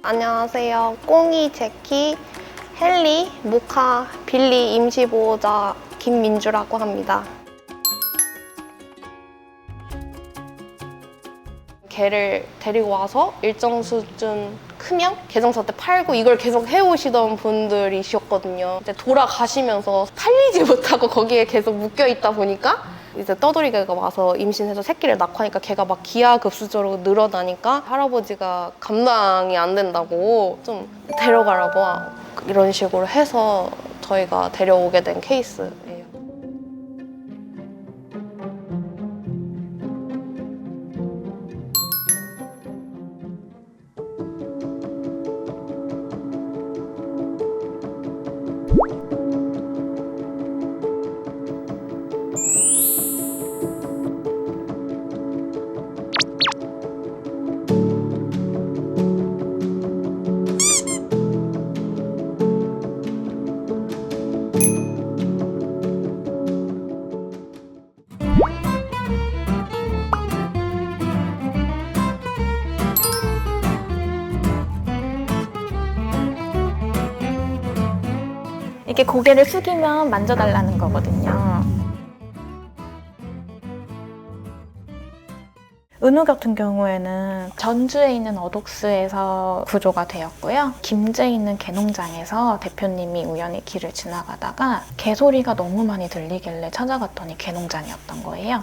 안녕하세요. 꽁이, 제키, 헨리, 모카, 빌리 임시보호자 김민주라고 합니다. 개를 데리고 와서 일정 수준 크면 개정사 때 팔고 이걸 계속 해오시던 분들이셨거든요. 이제 돌아가시면서 팔리지 못하고 거기에 계속 묶여 있다 보니까 이제 떠돌이개가 와서 임신해서 새끼를 낳고 하니까 걔가 막 기하급수적으로 늘어나니까 할아버지가 감당이 안 된다고 좀 데려가라고 이런 식으로 해서 저희가 데려오게 된 케이스예요. 이게 고개를 숙이면 만져달라는 거거든요. 은우 같은 경우에는 전주에 있는 어독스에서 구조가 되었고요. 김제에 있는 개농장에서 대표님이 우연히 길을 지나가다가 개소리가 너무 많이 들리길래 찾아갔더니 개농장이었던 거예요.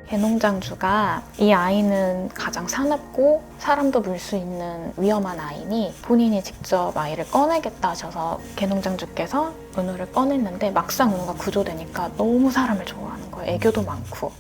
개농장주가 이 아이는 가장 사납고 사람도 물 수 있는 위험한 아이니 본인이 직접 아이를 꺼내겠다 하셔서 개농장주께서 은우를 꺼냈는데 막상 은우가 구조되니까 너무 사람을 좋아하는 거예요. 애교도 많고.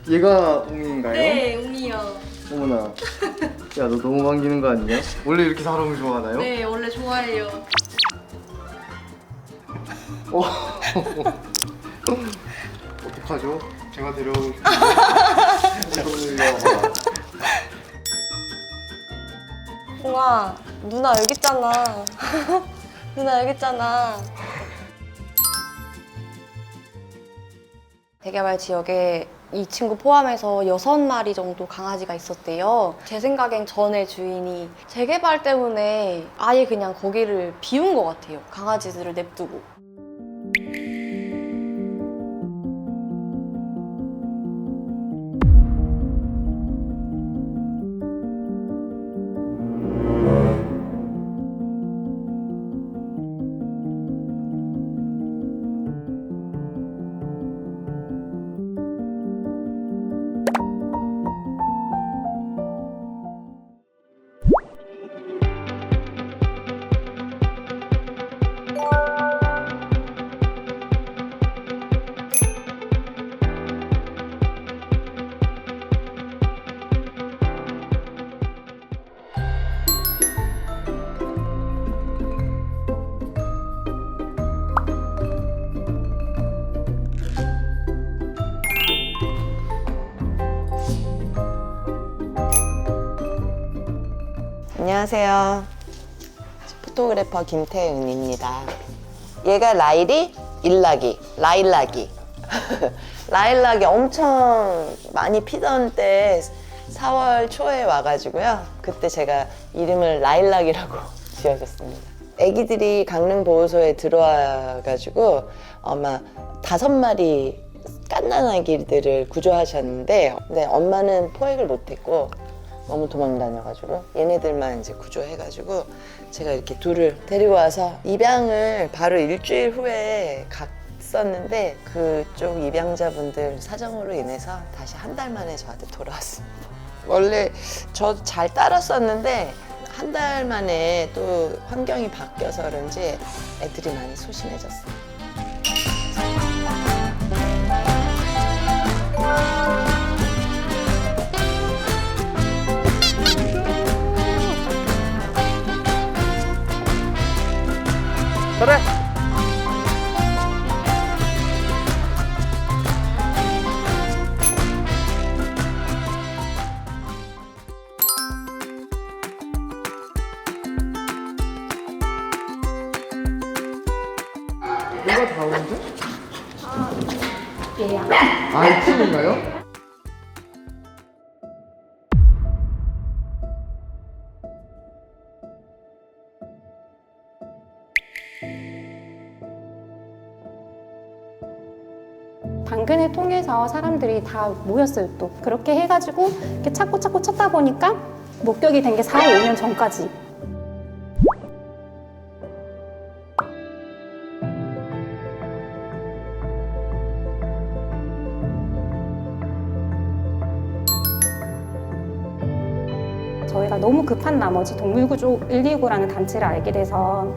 얘가 웅이인가요? 네, 웅이요. 어머나. 야, 너 너무 반기는 거 아니냐? 원래 이렇게 사람을 좋아하나요? 네, 원래 좋아해요. 어떡하죠? 제가 데려오고 싶은데. 웅아, 누나 여기 있잖아. 누나 여기 있잖아. 대개발 지역에 이 친구 포함해서 6마리 정도 강아지가 있었대요. 제 생각엔 전에 주인이 재개발 때문에 아예 그냥 거기를 비운 것 같아요. 강아지들을 냅두고. 안녕하세요. 포토그래퍼 김태은입니다. 얘가 라일이, 일락이, 라일락이. 라일락이 엄청 많이 피던 때 4월 초에 와가지고요. 그때 제가 이름을 라일락이라고 지어줬습니다. 애기들이 강릉보호소에 들어와가지고 아마 5마리 갓난 아기들을 구조하셨는데, 근데 엄마는 포획을 못했고 너무 도망 다녀가지고 얘네들만 이제 구조해가지고 제가 이렇게 둘을 데리고 와서 입양을 바로 일주일 후에 갔었는데 그쪽 입양자분들 사정으로 인해서 다시 한 달 만에 저한테 돌아왔습니다. 원래 저 잘 따랐었는데 한 달 만에 또 환경이 바뀌어서 그런지 애들이 많이 소심해졌어요. 그래. 누가 다 오는데? 얘야. 아, 이 팀인가요? 당근을 통해서 사람들이 다 모였어요. 또 그렇게 해가지고 이렇게 찾고 찾다 보니까 목격이 된 게 4, 5년 전까지. 저희가 너무 급한 나머지 동물구조 129라는 단체를 알게 돼서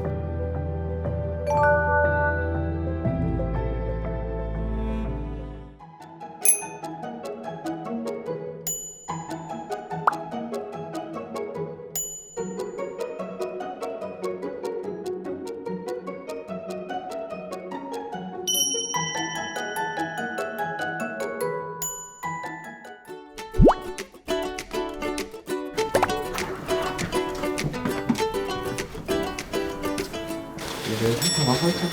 얘들 상태가 살짝.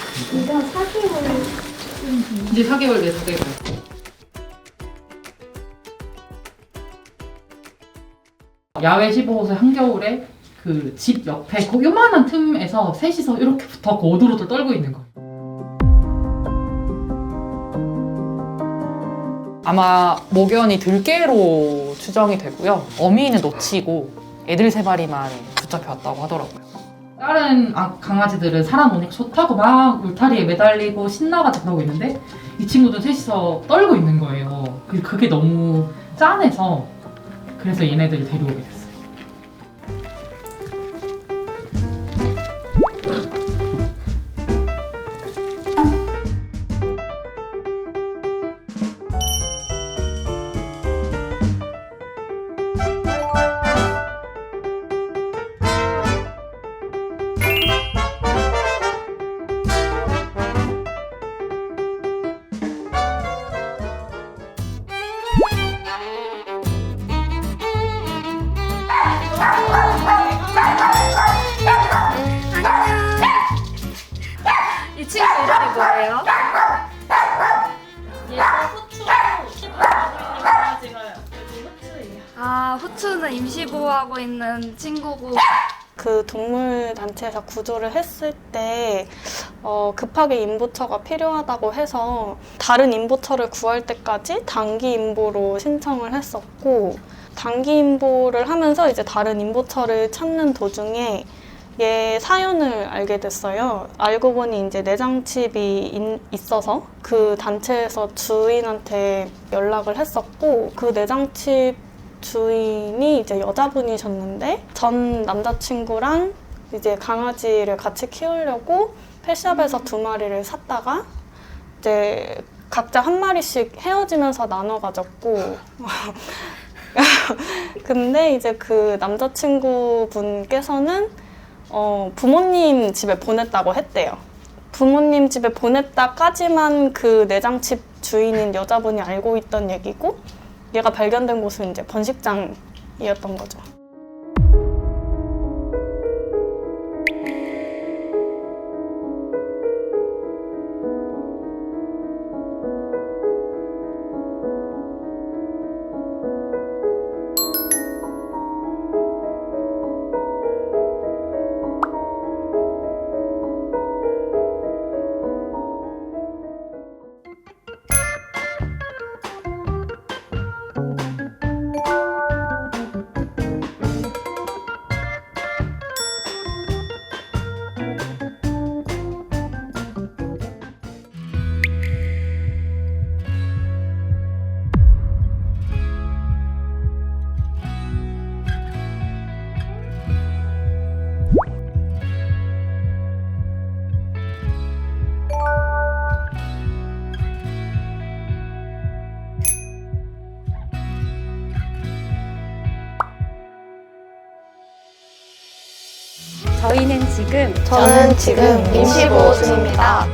이제 4개월 내 4개월. 야외 15호소 한겨울에 그 집 옆에 그 요만한 틈에서 셋이서 이렇게 붙어서 오돌오돌 떨고 있는 거예요. 아마 목연이 들개로 추정이 되고요. 어미는 놓치고 애들 3마리만 붙잡혀왔다고 하더라고요. 다른 강아지들은 사람 오니까 좋다고 막 울타리에 매달리고 신나가지고 그러고 있는데 이 친구들 셋이서 떨고 있는 거예요. 그게 너무 짠해서 그래서 얘네들을 데려오게 됐어요. 이 친구 이름이 뭐예요? 아, 후추는 임시보호하고 있는 친구고. 그 동물 단체에서 구조를 했을 때 급하게 임보처가 필요하다고 해서 다른 임보처를 구할 때까지 단기 임보로 신청을 했었고, 단기 임보를 하면서 이제 다른 임보처를 찾는 도중에 얘 사연을 알게 됐어요. 알고 보니 이제 내장칩이 있어서 그 단체에서 주인한테 연락을 했었고, 그 내장칩 주인이 이제 여자분이셨는데 전 남자친구랑 이제 강아지를 같이 키우려고 펫샵에서 2마리를 샀다가 이제 각자 1마리씩 헤어지면서 나눠 가졌고 근데 이제 그 남자친구분께서는 부모님 집에 보냈다고 했대요. 부모님 집에 보냈다까지만 그 내장칩 주인인 여자분이 알고 있던 얘기고, 얘가 발견된 곳은 이제 번식장이었던 거죠. 저희는 지금 저는 지금 임시보호 중입니다.